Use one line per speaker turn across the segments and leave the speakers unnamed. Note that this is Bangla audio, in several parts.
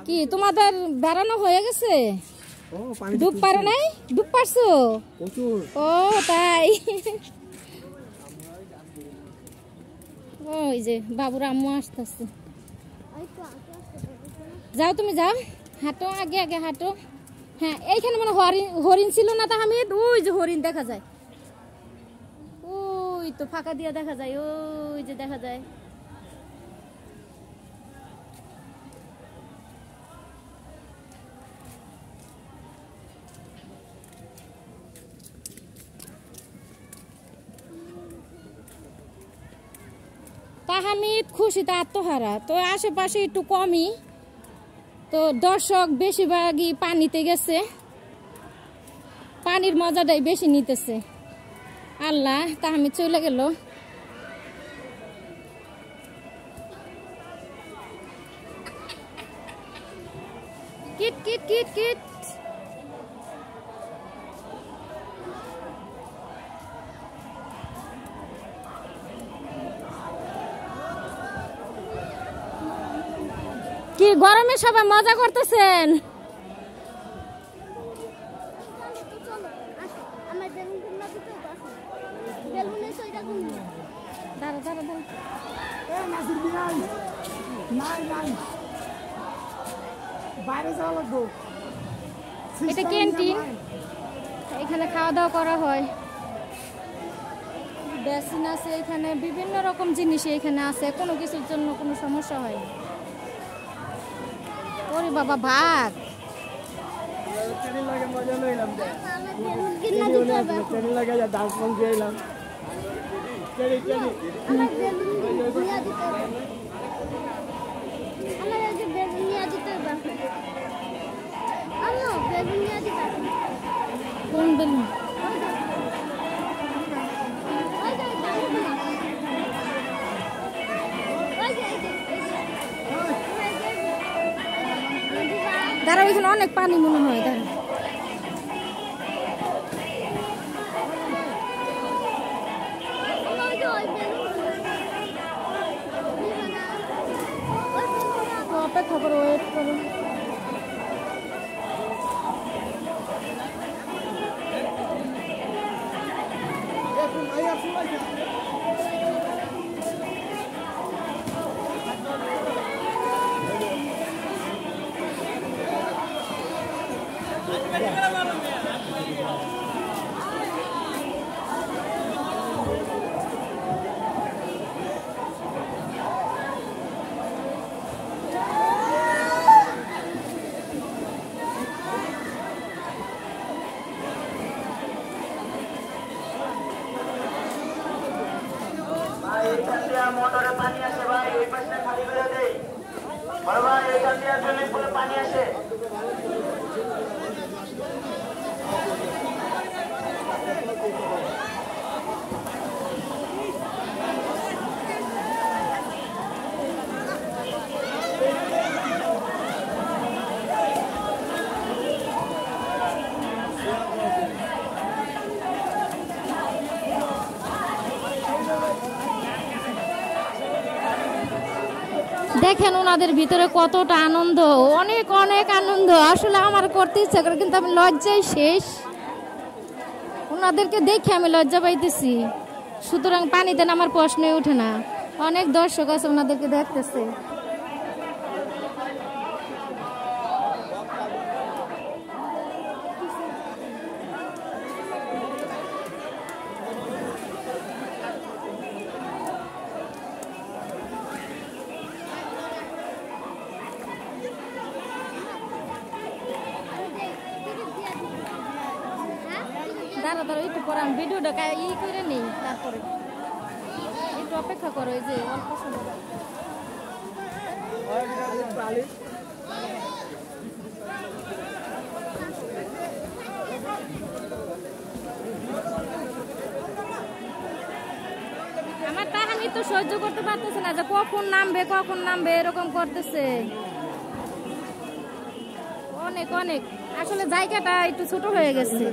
কি তোমাদের বেড়ানো হয়ে গেছে? ডুব পারো নাই? ডুব পারছো? ও তাই। ওই যে বাবুর আম্মু আসতেছে। যাও তুমি যাও, হাঁটো, আগে আগে হাঁটো। হ্যাঁ এইখানে মানে হরিণ ছিল না তাহমিদ? ওই যে হরিণ দেখা যায়, ওই তো ফাঁকা দিয়ে দেখা যায়, ওই যে দেখা যায়। তাহমিদ খুশিতে আত্মহারা, তো আশেপাশে একটু কমই, তো দর্শক বেশিরভাগই পানিতে গেছে, পানির মজাটাই বেশি নিতেছে। আল্লাহ, তাহমিদ চলে গেল। Kit kit kit kit. কি গরমে সবাই মজা করতেছেন? এটা ক্যান্টিন, এখানে খাওয়া দাওয়া করা হয়। বেসিন আছে এখানে, বিভিন্ন রকম জিনিস এখানে আছে, কোনো কিছুর জন্য কোনো সমস্যা হয় না। ওরে বাবা ভাগ, কোন বেলুন? দাঁড়া, ওইখানে অনেক পানি মনে হয়। দাঁড়া, অপেক্ষা করো, ওয়েট করো।
মোটরে পানি আসে ভাই, ওই পাশে খালি করে দেই বড় ভাই, এইখান দিয়ে সুইমিং পুলে পানি আসে।
দেখেন ওনাদের ভিতরে কতটা আনন্দ, অনেক অনেক আনন্দ। আসলে আমার করতে ইচ্ছা করে, কিন্তু আমি লজ্জায় শেষ। ওনাদেরকে দেখে আমি লজ্জা পাইতেছি, সুতরাং পানিতে নামার প্রশ্নই ওঠে না। অনেক দর্শক আছে ওনাদেরকে দেখতেছে। দাঁড়া দাঁড়া, একটু পরে আমি ভিডিওটা করে নেই, তারপরে একটু অপেক্ষা করো। এই যে অল্প সময়, আমার তাহমিদ তো সহ্য করতে পারতেছে না যে কখন নামবে এরকম করতেছে। অনেক অনেক, আসলে জায়গাটা একটু ছোট হয়ে গেছে।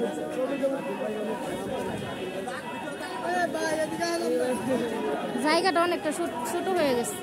জায়গাটা অনেকটা ছোট হয়ে গেছে।